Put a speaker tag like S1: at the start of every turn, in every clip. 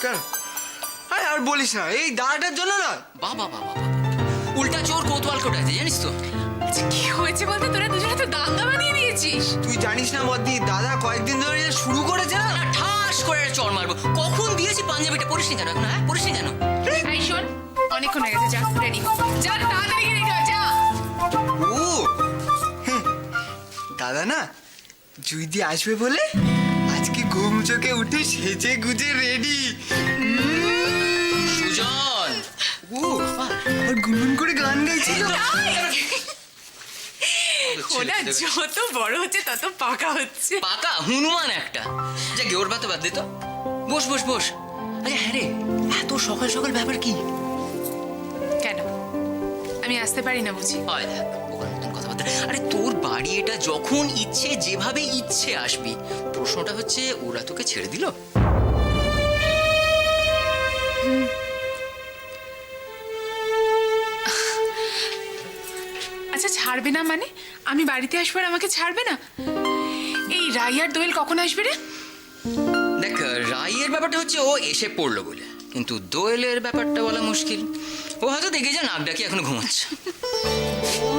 S1: কেন? আরে আর বলিস না, এই দাঁড়াটার জন্য না।
S2: বাবা বাবা উল্টা চোর কোতোয়াল কোটাছে, জানিস তো?
S3: আচ্ছা কি হয়েছে বলতে, তোরা দুজনে তো দাঙ্গা বানিয়ে দিয়েছিস।
S1: তুই জানিস না বদ্দি, দাদা কয়েকদিন ধরে এটা শুরু করেছে না।
S2: না, ঠাস করে একটা চড় মারবো। কখন দিয়েছি পাঞ্জাবিটা, পরিসনি কেন এখন? হ্যাঁ পরিসনি কেন?
S3: এই শোন, অনেকক্ষণ হয়ে গেছে, যা রেডি যা, তাড়াতাড়ি রেডি হয়ে যা।
S1: ও দাদা না জুইদি আসবে বলে আজকে ঘুম চোখে উঠে সেজে গুজে রেডি।
S2: সুজন
S1: ও আর গুনগুন করে গান গাইছিল।
S3: ওরা যত বড় হচ্ছে তত পাকা হচ্ছে।
S2: পাকা হনুমান একটা। যা গে, ওর বাতে বাদ দে তো। বস বস বস। আচ্ছা হ্যাঁ রে, এত সকাল সকাল ব্যাপার কি?
S3: কেন আমি আসতে পারি না বুঝি?
S2: হয় দেখ ওখানে নতুন কথাবার্তা। আরে তোর বাড়ি এটা, যখন ইচ্ছে যেভাবে ইচ্ছে আসবি। প্রশ্নটা হচ্ছে ওরা তোকে ছেড়ে দিল?
S3: আচ্ছা ছাড়বে না মানে? আমি বাড়িতে আসবো আর আমাকে ছাড়বে না? এই রাই আর দোয়েল কখন আসবে রে?
S2: দেখ, রাইয়ের ব্যাপারটা হচ্ছে ও এসে পড়লো বলে, কিন্তু দোয়েলের ব্যাপারটা বলা মুশকিল। ও হয়তো দেখে যা নাক ডাকি এখনো ঘুমাচ্ছে।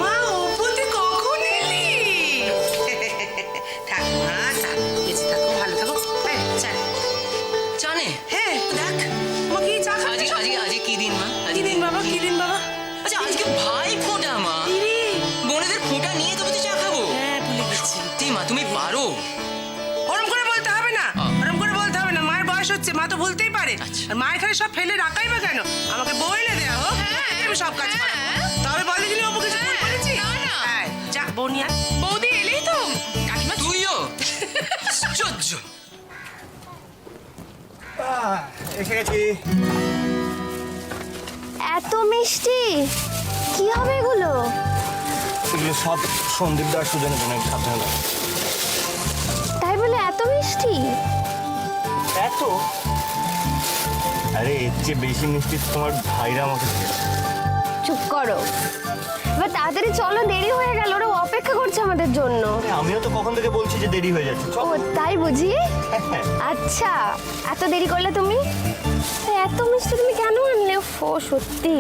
S4: মা অপু তুই কখন এলি? থাক মা থাক, বেঁচে থাকো, ভালো থাকো। এই, চল।
S2: জানে
S4: হ্যাঁ দেখ মা কি চা খাবে?
S2: আজকে আজকে আজকে কি দিন মা?
S4: কি দিন বাবা, কি দিন বাবা?
S2: আচ্ছা আজকে ভাই ফোঁটা মা।
S4: ইরে,
S2: বোনেদের ফোঁটা নিয়ে তবে তো চা খাবো।
S4: হ্যাঁ ভুলে গেছি।
S2: সত্যি মা, তুমি পারো।
S4: ওরম করে বলতে হবে না, ওরম করে বলতে হবে না। মায়ের বয়স হচ্ছে, মা তো ভুলতেই পারে।
S2: আচ্ছা।
S4: আর মায়ের খালি সব ফেলে রাখাই বা কেন? আমাকে বইলে দেয়া হোক, আমি সব কাজ করাবো। তবে বল দেখিনি অপু কিছু ভুল করেছি?
S3: না, না।
S4: হ্যাঁ, যা বউ নিয়ে আয়।
S3: বৌদি এলেই তো কাকিমা।
S2: তুইও আশ্চর্য।
S1: এসে গেছি।
S5: এত মিষ্টি কি হবে এগুলো?
S6: এগুলো সব সন্দীপ দার সুজনের জন্য সাবধানে।
S5: তাই বলে এত মিষ্টি?
S6: এত? আরে এর চেয়ে বেশি মিষ্টি তোমার ভাইরা আমাকে দিয়েছে।
S5: চুপ করো, এবার তাড়াতাড়ি চলো, দেরি হয়ে গেল, ওরা অপেক্ষা করছে আমাদের জন্য।
S6: আমিও তো কখন থেকে বলছি যে দেরি হয়ে যাচ্ছে।
S5: ও তাই বুঝি?
S6: হ্যাঁ।
S5: আচ্ছা এত দেরি করলে তুমি? তা এত মিষ্টি তুমি কেন আনলে? ও সত্যি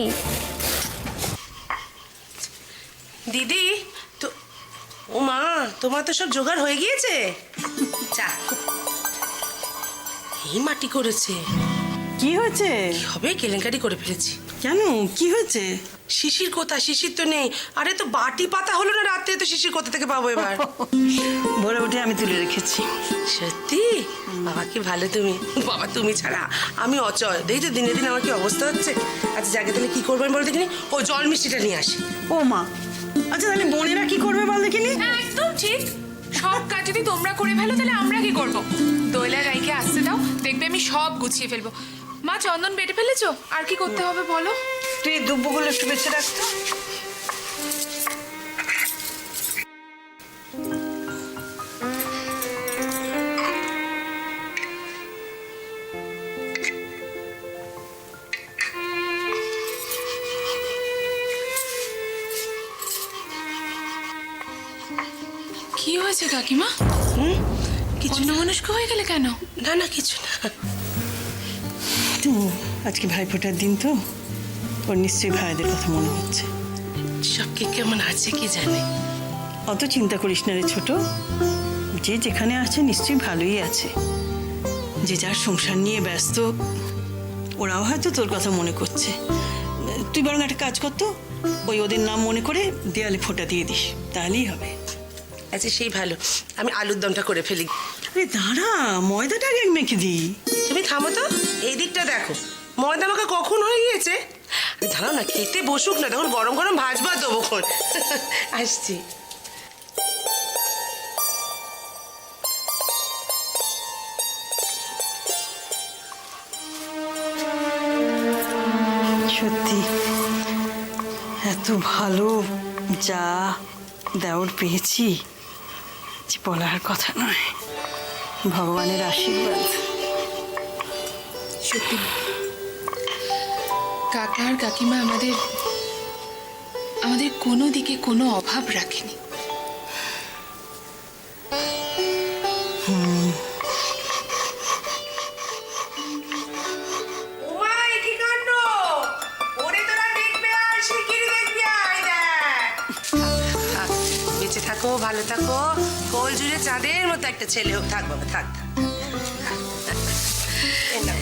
S4: দিদি তো, ও মা তোমার তো সব জোগাড় হয়ে গিয়েছে। চা এই মাটি করেছে।
S7: কি হয়েছে?
S4: কি হবে, কেলেঙ্কারি করে ফেলেছি।
S7: কেন, কি হয়েছে?
S4: শিশির কোথা? শিশির তো নেই। আরে তো বাটি পাতা হলো না রাত্রে, তো শিশির কোথা থেকে পাবো এবার?
S7: ভোরে উঠে আমি তুলে রেখেছি।
S4: সত্যি? বাবা কি ভালো তুমি। বাবা তুমি ছাড়া আমি অচল। দেখি তো দিনে দিনে আমার কি অবস্থা হচ্ছে। আচ্ছা জায়গা তাহলে কি করবেন বলো দেখিনি। ও জল মিষ্টিটা নিয়ে আসি।
S7: ও মা, আচ্ছা তাহলে বোনেরা কি করবে বল দেখিনি?
S3: একদম ঠিক। সব কাজ যদি তোমরা করে ফেলো তাহলে আমরা কি করবো? দোয়েল আর রাইকে আসতে দাও, দেখবে আমি সব গুছিয়ে ফেলবো। মা চন্দন বেটে ফেলেছো? আর কি করতে হবে বলো?
S7: তুই দুব্বগুলো একটু বেছে রাখতো।
S3: কি হয়েছে কাকিমা?
S4: কিছু না,
S3: অন্যমনস্ক হয়ে গেলে কেন?
S4: না না কিছু না।
S7: তো আজকে ভাইফোঁটার দিন তো, ওর নিশ্চয়ই ভাইদের কথা মনে হচ্ছে।
S4: সব কে কেমন আছে কি জানে।
S7: অত চিন্তা করিস না রে ছোট, যে যেখানে আছে নিশ্চয়ই ভালোই আছে। যে যার সংসার নিয়ে ব্যস্ত, ওরাও হয়তো তোর কথা মনে করছে। তুই বরং একটা কাজ করতো, ওই ওদের নাম মনে করে দেয়ালে ফোঁটা দিয়ে দিস, তাহলেই হবে।
S4: আচ্ছা সেই ভালো, আমি আলুর দমটা করে ফেলি।
S7: আরে দাঁড়া, ময়দাটা আগে মেখে দিই।
S4: তুমি থামো তো, এই দিকটা দেখো, ময়দা মাখা কখন হয়ে গিয়েছে। আরে দাঁড়াও না, খেতে বসুক না, তখন গরম গরম ভাজবা দেবো খন। আসছি।
S7: সত্যি এত ভালো যা দেওর পেয়েছি যে বলার কথা নয়। ভগবানের আশীর্বাদ।
S3: সত্যি কাকা আর কাকিমা আমাদের কোনো দিকে কোনো অভাব রাখেনি।
S4: থাকো ভালো থাকো, কোল জুড়ে চাঁদের মতো একটা ছেলে হোক। থাক বাবা থাক থাক। এই নাও।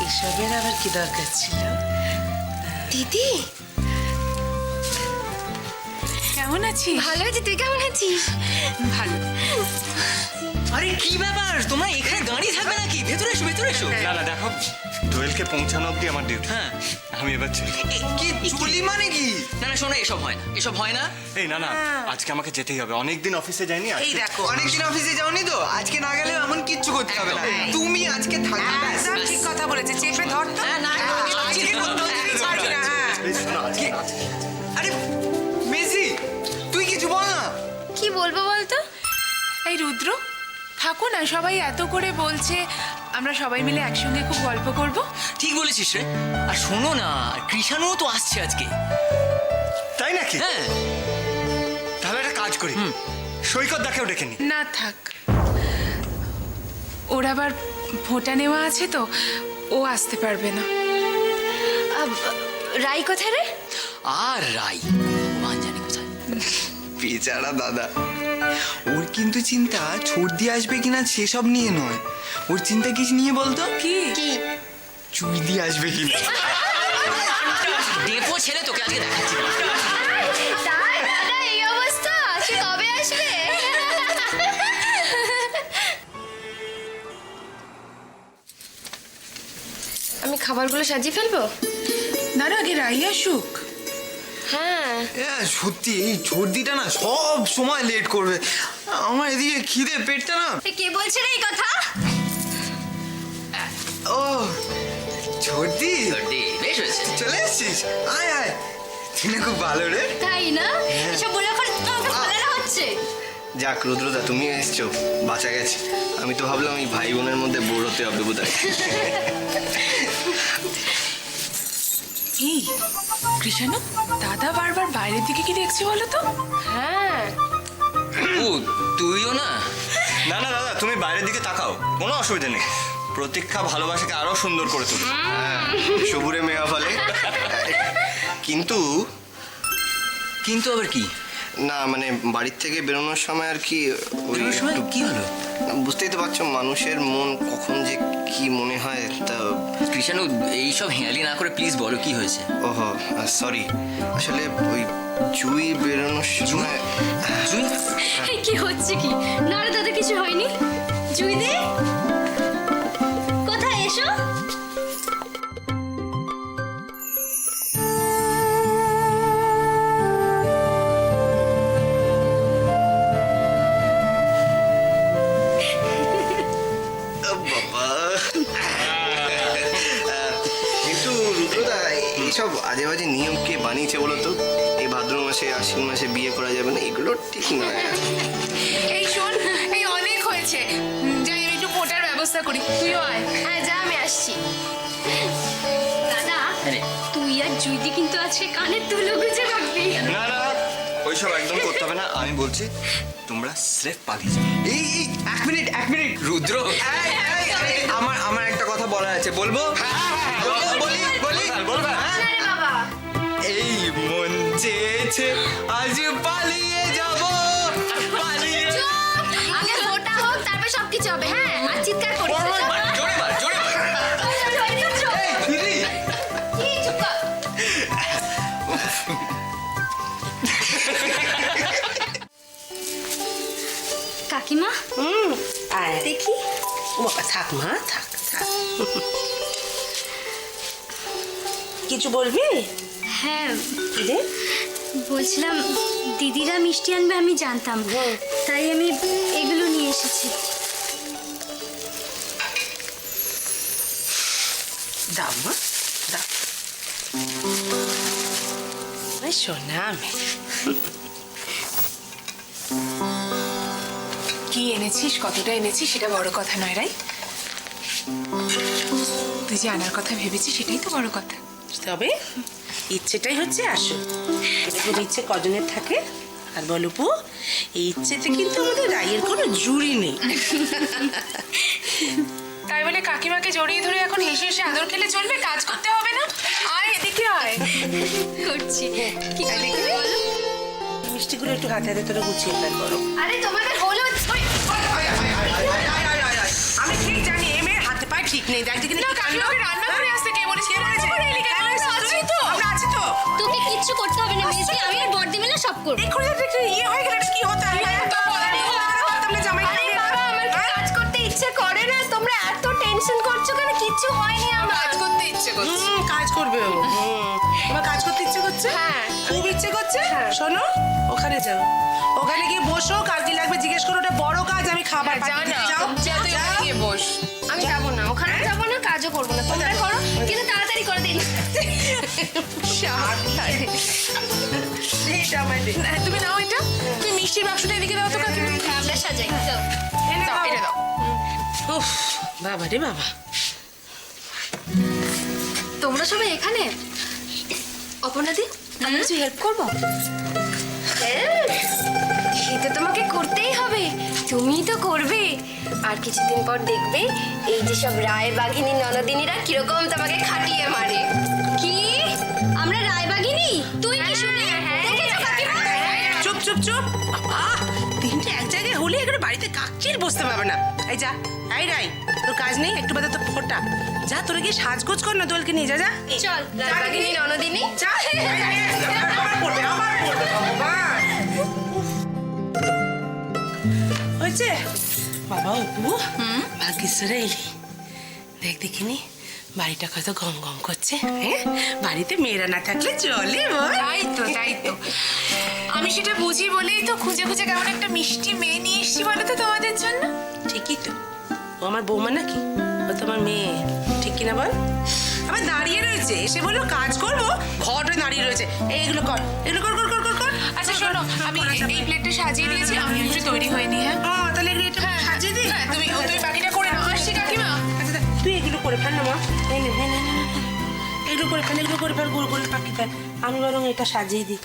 S4: এসবের আবার কি দরকার ছিল?
S5: দিদি
S3: কেমন আছিস?
S5: ভালো আছি, তুই কেমন আছিস?
S3: ভালো।
S2: আরে কি ব্যাপার, তোমরা এখানে দাঁড়িয়ে থাকবে নাকি? ভেতরে এসো, ভেতরে এসো।
S6: না না দেখো, দোয়েলকে পৌঁছানো অব্দি আমার ডিউটি।
S2: হ্যাঁ।
S6: আমি এবার চলি।
S1: কি চুলি মানে কি?
S2: না না শোনো, এসব হয় না, এসব হয় না।
S6: এই না না, আজকে আমাকে যেতেই হবে, অনেকদিন অফিসে যাইনি।
S4: এই দেখো
S1: অনেকদিন অফিসে যাওনি তো, আজকে না গেলে এমন কিচ্ছু করতে হবে না।
S4: একদম।
S1: তুমি আজকে থাকবে ব্যাস।
S4: একদম ঠিক কথা বলেছে, চেপে ধর তো।
S2: হ্যাঁ, না, না,
S1: আজকে কোনোদিনই ছাড়বি না, হ্যাঁ।
S6: এই শোনো, আজকে
S1: আরে মেসি, তুই কিছু বল না।
S5: কি বলবো বলতো?
S3: এই রুদ্র, থাকো না, সবাই এত করে বলছে, আমরা সবাই মিলে একসঙ্গে খুব গল্প করব।
S2: ঠিক বলেছিস রে। আর শোনো না, কৃষাণুও তো আসছে আজকে।
S6: তাই নাকি?
S2: হ্যাঁ।
S6: তাহলে একটা কাজ করি, সৈকত দাকেও ডেকে নি।
S3: না থাক, ওর আবার ভোটা নেওয়া আছে তো, ও আসতে পারবে না।
S5: রাই কোথায় রে?
S2: আর রাই ভগবান জানে কোথায়।
S1: বেচারা দাদা, ওর কিন্তু চিন্তা ছর্দি আসবে কিনা সেসব নিয়ে নয়, ওর চিন্তা কি নিয়ে বলতো?
S3: কি?
S5: কি?
S1: চুইদি আসবে কিনা।
S2: ডেপো ছেলে তোকে আজকে দেখাচ্ছি।
S5: তাই দাদা এই অবস্থা, সে কবে আসবে? আমি খাবারগুলো সাজিয়ে ফেলবো?
S3: না না, আগে রাই আসুক।
S5: হ্যাঁ।
S1: সত্যি এই ছর্দিটা না সব সময় লেট করবে। আমার এদিকে খিদে পেটটা না।
S5: কে বলছে রে এই কথা?
S1: ও ছর্দি,
S2: সর্দি, বেশ হয়েছে।
S1: চলে এসছিস? আয় আয়, তুই না খুব ভালো রে।
S5: তাই না? এসব বলে এখন আমাকে ভালো হচ্ছে।
S8: যাক রুদ্রদা, তুমিও এসছো, বাঁচা গেছে। আমি তো ভাবলাম এই ভাই বোনের মধ্যে বোর হতে হবে বোধহয়।
S3: এই কৃষাণু, দাদা বারবার বাইরের দিকে কি দেখছে বলো তো?
S5: হ্যাঁ।
S2: ও তুইও না?
S6: না না দাদা, তুমি বাইরের দিকে তাকাও, কোনো অসুবিধা নেই। প্রতীক্ষা ভালোবাসাকে আরো সুন্দর করে তুলবে।
S8: সবুরে মেয়া ফলে। কিন্তু
S2: কিন্তু আবার কি?
S8: না মানে বাড়ির থেকে বেরোনোর সময় আর কি ওই
S2: বেরোনোর সময়
S8: একটু-
S2: কি হলো?
S8: বুঝতেই তো পারছো, মানুষের মন কখন যে কি মনে হয় তা।
S2: কৃষাণু, এইসব হেয়ালি না করে প্লিজ বলো কি হয়েছে।
S8: ওহো সরি, আসলে ওই জুই বেরোনোর সময়
S2: জুই?
S5: এই কি হচ্ছে কি? না রে দাদা, কিছু হয়নি। জুইদি কোথায়? এসো।
S8: বাবা। কিন্তু রুদ্রদা, এইসব আজে বাজে নিয়ম কে বানিয়েছে বলো তো? এই ভাদ্র মাসে আশ্বিন মাসে বিয়ে করা যাবে না, এগুলো ঠিক নয়।
S3: এই শোন, এই অনেক হয়েছে, যাই আমি একটু ফোটার ব্যবস্থা করি, তুইও আয়।
S5: হ্যাঁ যা, আমি আসছি। দাদা,
S2: আরে।
S5: তুই আর জুইদি কিন্তু আজকে কানের তুলো গুজে রাখবি।
S6: না না, ওইসব একদম করতে হবে না। আমি বলছি তোমরা স্রেফ পালিয়ে যাও।
S1: এই এক মিনিট, এক মিনিট।
S2: রুদ্র,
S1: আমার একটা কথা বলার আছে, বলবো? বলি বলি
S6: বলবা?
S5: আরে বাবা,
S1: এই মন চেয়েছে আজ পালিয়ে যাব, পালিয়ে।
S5: চুপ! আগে ফোটা হোক, তারপর সবকিছু হবে। হ্যাঁ, আর চিৎকার করিস না, চুপ কর।
S2: জোরে মার, জোরে মার।
S5: চুপ।
S1: দিদি,
S5: কি, চুপ কর। কাকিমা
S4: আয়
S5: দেখি।
S4: ও বাবা, থাক মা থাক থাক। কিছু বলবি?
S5: হ্যাঁ,
S4: কি রে?
S5: বলছিলাম দিদিরা মিষ্টি আনবে আমি জানতাম, তাই আমি এগুলো নিয়ে এসেছি।
S4: দাও মা দাও। ওই সোনা আমি
S3: কি এনেছিস, কতটা এনেছিস সেটা বড় কথা নয় রাই, তুই যে আনার কথা ভেবেছিস সেটাই তো বড় কথা।
S4: তবে ইচ্ছেটাই হচ্ছে আসল। এরকম ইচ্ছে কজনের থাকে? আর বলপু, এই ইচ্ছেতে কিন্তু আমাদের রায়ের কোনো জুড়ি নেই।
S3: তাই বলে কাকিমাকে জড়িয়ে ধরে এখন হেসে হেসে আদর খেলে চলবে? কাজ করতে হবে না? আয় এদিকে আয়।
S5: করছি কি করে বলো?
S4: মিষ্টিগুলো একটু হাতে হাতে তোরা গুছিয়ে ফেল করো।
S5: আরে তোমাদের হলো
S4: আমি ঠিক জানি এ মেয়ের হাতে পায়ে ঠিক নেই, দেখ দেখি
S3: না কাকিমাকে রান্না করে আসতে কে বলেছে? কে বলেছে? আছি তো।
S4: আমরা আছি তো।
S5: তোকে কিচ্ছু করতে হবে না মিষ্টি, আমি আর বড়দি মিলে সব করব।
S4: এই করে একটা ইয়ে হয়ে গেলে এটা কি হতো? তোমরা জামাই
S5: আরে বাবা, আমার কি কাজ করতে ইচ্ছে করে না? তোমরা এত টেনশন করছো কেন? কিচ্ছু হয়নি আমার।
S3: কাজ করতে ইচ্ছে করছে।
S4: কাজ করবে ও। তোমার কাজ করতে ইচ্ছে করছে?
S3: হ্যাঁ।
S4: খুব ইচ্ছে করছে? শোনো, ওখানে যাও, ওখানে গিয়ে বসো, কার কি লাগবে জিজ্ঞেস করো, ওটা বড় কাজ, আমি খাবার
S3: যা
S4: পাঠিয়ে
S3: না,
S4: দিচ্ছি, যাও
S3: যা তুই ওখানে গিয়ে বস।
S5: আমি যাবো না, ওখানে যাবো না, কাজও করবো না। তোমরা করো, কিন্তু তাড়াতাড়ি করে দিন।
S4: এইটা আমায় দে।
S3: না, তুমি নাও এটা। তুমি মিষ্টির বাক্সটা এদিকে দাও তো কাকিমা।
S5: আমরা সাজাই দাও।
S3: দাও, এটা দাও।
S4: উফ, বাবা রে বাবা।
S5: তোমরা সবাই এখানে? অপর্ণাদি, আমি কিছু হেল্প করবো? সেটা তোমাকে করতেই হবে, তুমিই তো করবে। আর কিছুদিন পর দেখবে এই যে সব রায় বাঘিনী ননদিনীরা কিরকম তোমাকে খাটিয়ে মারে। কি আমরা রায় বাঘিনী? তুই কি শুনে দেখেছো কাকিমা?
S4: চুপ চুপ চুপ, বাবা তিনটে এক জায়গায় হলে এখানে বাড়িতে কাকচির বসতে পারবে না। এই যা, এই রাই, তোর কাজ নেই, একটু বাদে তো ফোটা। যা, তোরা গিয়ে সাজগোজ কর না, দোলকে নিয়ে যা। যা
S5: চল রায় বাঘিনী ননদিনী।
S4: যা, আবার পড়বে, আবার পড়বে, ভগবান। হয়েছে বাবা অপু, ভাগ্যেশ্বরে এলি, দেখ দেখিনি বাড়িটা কত গম গম করছে। হ্যাঁ, বাড়িতে মেয়েরা না থাকলে চলে বল।
S3: তাই তো, তাই তো। আমি সেটা বুঝি বলেই তো খুঁজে খুঁজে কেমন একটা মিষ্টি মেয়ে নিয়ে এসেছি বলো তো তোমাদের জন্য।
S4: ঠিকই তো, ও আমার বৌমা নাকি? ও তোমার মেয়ে, ঠিক কিনা বল? আবার দাঁড়িয়ে রয়েছে, এসে বললো কাজ করবো, ঘরে দাঁড়িয়ে রয়েছে। এইগুলো কর, এগুলো কর কর কর কর কর।
S3: আচ্ছা শোনো, আমি এই প্লেটটা সাজিয়ে দিয়েছি, আমি একটু তৈরি হয়নি। হ্যাঁ
S4: তাহলে এগুলো একটু সাজিয়ে দিই।
S3: হ্যাঁ, তুমি বাকিটা করে নাও। আসছি কাকিমা।
S4: আচ্ছা তা, তুই এগুলো করে ফেল না মা। এই নে, নে, নে, নে, নে। এগুলো করে ফেল, এগুলো করে ফেল, গোল গোল পাখি ফেল। আমি বরং এটা সাজিয়ে দিই।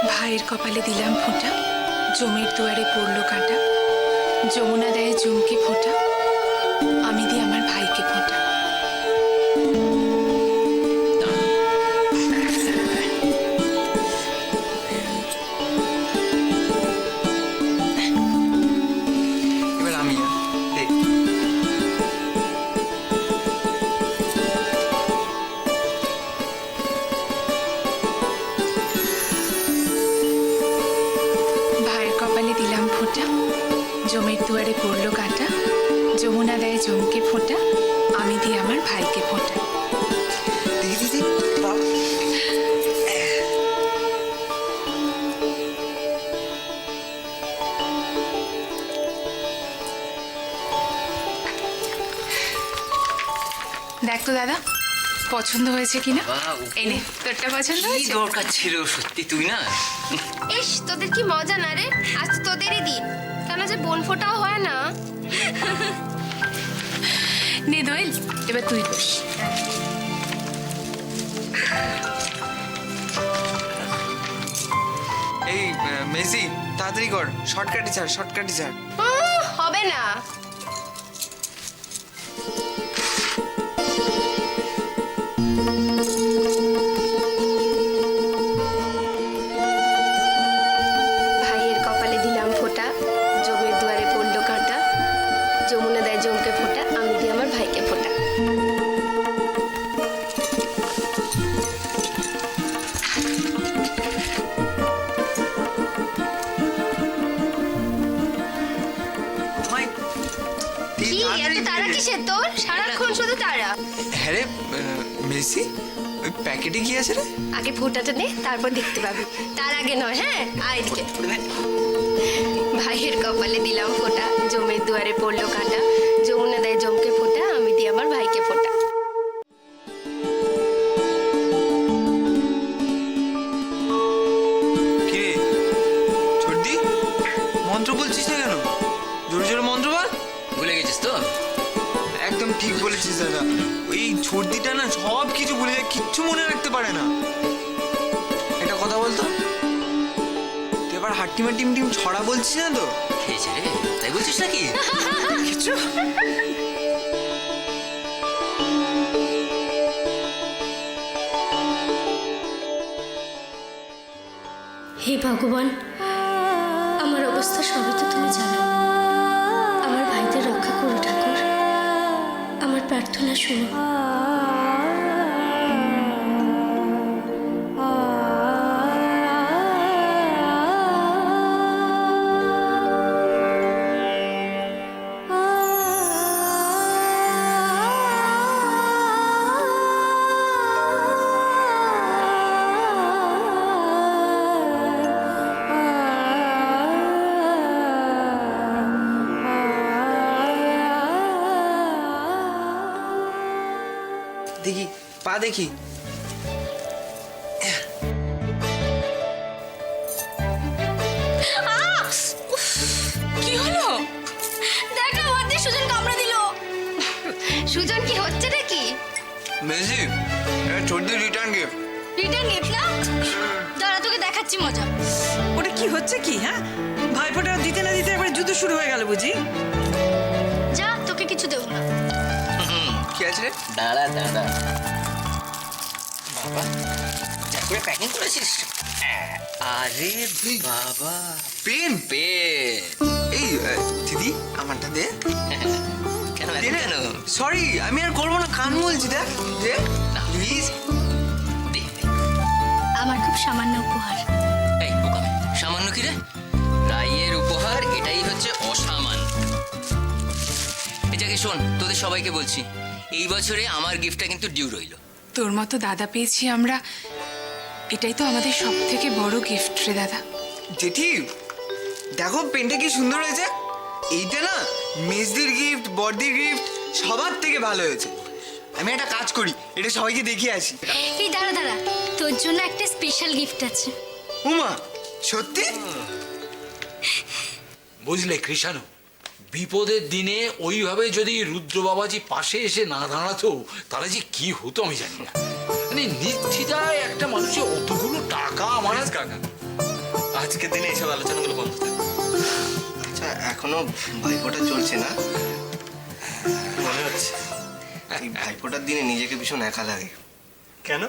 S3: ভাইয়ের কপালে দিলাম ফোঁটা, জমির দুয়ারে পড়লো কাঁটা, যমুনা দেয় জমকে ফোঁটা, আমি দিই আমার ভাইকে ফোঁটা।
S1: এবার আমি দেখ।
S3: ভাইয়ের কপালে দিলাম ফোঁটা, জমির দুয়ারে পড়লো কাঁটা, যমুনা দেয় জমকে ফোঁটা, আমি দিই আমার ভাইকে ফোঁটা।
S1: দিদি বাহ,
S3: দেখ তো দাদা, পছন্দ হয়েছে কিনা?
S2: বাহ,
S3: এই নে, তোরটা পছন্দ
S2: কি
S3: হয়েছে?
S2: দরকার ছিল সত্যি, তুই না?
S5: ইস, তোদের কি মজা না রে, আজ তো তোদেরই দিন। কেন যে বোন ফোটাও হয় না।
S3: নে দোয়েল, এবার তুই বস।
S1: এই মেসি তাড়াতাড়ি কর, শর্টকাটে ছাড়, শর্টকাটে ছাড়।
S5: হবে না। ভাইয়ের কপালে দিলাম ফোঁটা, জমির দুয়ারে পড়লো কাঁটা, যমুনা দেয় জমকে ফোঁটা, আমি দিই আমার ভাইকে ফোঁটা।
S1: মাই,
S5: কি এত তারা কিসের তোর? সারাক্ষণ শুধু তারা।
S1: হ্যাঁ রে মেসি, ওই প্যাকেটে কি আছে রে?
S5: আগে ফোঁটাটা নে, তারপর দেখতে পাবি। তার আগে নয়, হ্যাঁ আয় এদিকে। ভাইয়ের কপালে দিলাম ফোঁটা, জমির দুয়ারে পড়লো কাঁটা, যমুনা দেয় জমকে ফোঁটা, আমি দিই আমার ভাইকে ফোঁটা।
S1: কি রে ছোটদি, মন্ত্র বলছিস না কেন? জোরে জোরে মন্ত্র বল।
S2: ভুলে গেছিস তো?
S1: একদম ঠিক বলেছিস দাদা, ওই ছর্দিটা না সব কিছু ভুলে যায়, কিচ্ছু মনে রাখতে পারে না। একটা কথা বলতো, তুই এবার হাট্টিমা টিম টিম ছড়া বলছিস না তো?
S2: খেয়েছে রে, তাই বলছিস নাকি?
S7: কিছু
S5: হে ভগবান, আমার অবস্থা সবই তো তুমি জানো। আমার ভাইদের রক্ষা করো ঠাকুর, আমার প্রার্থনা শুনো।
S1: দেখি পা দেখি।
S3: কি হলো?
S5: দেখো আমার দিয়ে সুজন কামড়া দিল। সুজন কি হচ্ছে নাকি?
S1: মেজি, ছর্দি রিটার্ন গিফট।
S5: রিটার্ন গিফট না? দাঁড়া তোকে দেখাচ্ছি মজা।
S7: ওটা কি হচ্ছে কি? হ্যাঁ, ভাইফোঁটা দিতে না দিতে এবারে যুদ্ধ শুরু হয়ে গেল বুঝি?
S5: যা, তোকে কিছু দেবো না।
S1: কি আছে রে?
S2: দাঁড়া দাঁড়া বাবা, যা করে প্যাকিং করেছিস। আরে বাবা,
S1: পেন।
S2: পেন।
S1: এই দিদি, আমারটা দে।
S2: কেন এখন কেন?
S1: সরি, আমি আর করবো না, কান বলছি। দেখ দে প্লিজ।
S2: দে, দে।
S5: আমার খুব সামান্য উপহার।
S2: এই বোকামে, সামান্য কি রে? রাইয়ের উপহার এটাই হচ্ছে অসামান্য। এটাকে শোন, তোদের সবাইকে বলছি, এই বছরে আমার গিফটটা কিন্তু ডিউ রইল।
S3: তোর মতো দাদা পেয়েছি আমরা, এটাই তো আমাদের সব থেকে বড় গিফট রে দাদা।
S1: জেঠি, দেখো পেনটা কি সুন্দর হয়েছে। এইটা না মেজদির গিফট, বড়দির গিফট সবার থেকে ভালো হয়েছে। আমি একটা কাজ করি, এটা সবাইকে দেখিয়ে আসি।
S5: এই দাঁড়া দাঁড়া, তোর জন্য একটা স্পেশাল গিফট আছে।
S1: উমা, সত্যি?
S9: বুঝলে কৃষাণু, বিপদের দিনে ওইভাবে যদি রুদ্র বাবাজি পাশে এসে না দাঁড়াতো তাহলে যে কি হতো আমি জানি না। মানে নির্দ্বিধায় একটা মানুষের অতগুলো টাকা আমার
S6: কাকা, আজকের দিনে এইসব আলোচনাগুলো বন্ধ থাক।
S8: আচ্ছা, এখনো ভাইফোঁটা চলছে না?
S6: মনে হচ্ছে।
S8: এই ভাইফোঁটার দিনে নিজেকে ভীষণ একা লাগে।
S6: কেন?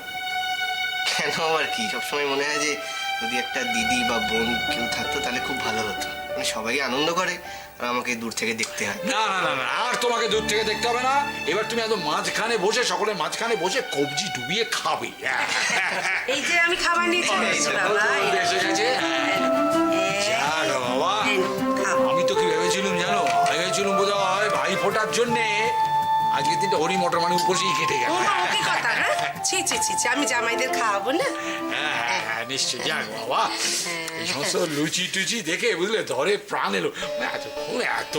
S8: কেন আবার কি, সবসময় মনে হয় যে যদি একটা দিদি বা বোন কেউ থাকতো তাহলে খুব ভালো হতো। মানে সবাই আনন্দ করে আর আমাকে দূর থেকে দেখতে হয়।
S9: না না না না, আর তোমাকে দূর থেকে দেখতে হবে না। এবার তুমি একদম মাঝখানে বসে, সকলের মাঝখানে বসে কবজি ডুবিয়ে খাবে।
S4: এই যে আমি খাবার নিয়ে চলে এসেছি বাবা।
S9: এসে গেছে। যাক বাবা,
S4: খাও।
S9: আমি তো কি ভেবেছিলাম জানো, ভেবেছিলাম বোধ হয় ভাই ফোটার জন্যে আজকে দিনটা হরি মটর মানে উপসেই কেটে গেল।
S4: ও মা, ও কি কথা? হ্যাঁ, ছি ছি ছি ছি, আমি জামাইদের খাওয়াবো না?
S9: হ্যাঁ হ্যাঁ হ্যাঁ, নিশ্চয়। যাক বাবা, এই সমস্ত লুচি টুচি দেখে বুঝলে ধরে প্রাণ এলো। এতক্ষণ এত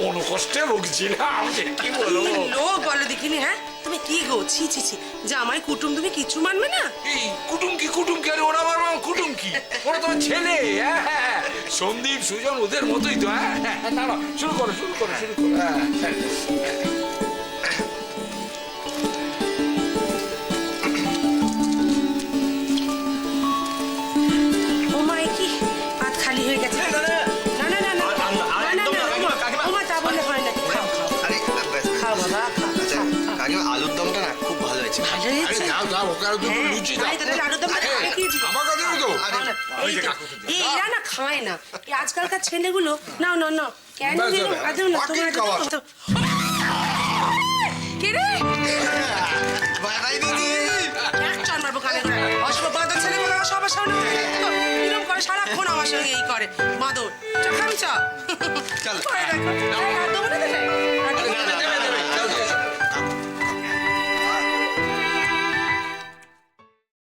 S9: মনোকষ্টে ভুগছিলাম যে কি বলবো।
S4: লো বলো দেখিনি। হ্যাঁ, তুমি কি গো, ছি ছি ছি, জামাই কুটুম তুমি কিছু মানবে না?
S9: এই কুটুম কি আরে ওরা আমার কুটুম কি, ওরা তোমার ছেলে। হ্যাঁ হ্যাঁ, সন্দীপ সুজন ওদের মতোই তো। হ্যাঁ হ্যাঁ, না না, শুরু করো। হ্যাঁ হ্যাঁ।
S4: ও মা, এ কি ভাত খালি হয়ে গেছে? না না না না না, ও মা, তা বলে হয় না। খাও খাও
S8: আরে ব্যাস,
S4: খাও বাবা, খাও।
S8: আচ্ছা কাকিমা, আলুর দমটা না খুব ভালো হয়েছে।
S4: ভালো
S9: আরে
S4: হয়েছে?
S9: দাও ওকে আরো দুটো
S4: হ্যাঁ,
S9: লুচি দাও।
S4: আরে তাহলে আলুর দমটা
S9: আরে,
S4: আগে দিয়ে দিও।
S9: আমার কাছে তো
S8: আরে,
S4: এই তো, এরা না খায় না। এই আজকালকার ছেলেগুলো, নাও নাও নাও, কেন
S9: ব্যাস,
S4: দিল?
S9: ব্যাস,
S4: আদৌ না,
S9: পাখির
S4: তোমার
S9: খাওয়া।
S4: তো
S3: কে রে?
S1: বাই বাই দিদি।
S4: এক চড় মারবো কানে করে। অসভ্য ছেলেগুলো সব সামনে এরকম করে, সারাক্ষণ আমার সঙ্গে এই করে। বাঁদর, চ খাবি চ।
S8: চল।
S4: করে দেখো। এই, আর দেবো না, দেবে?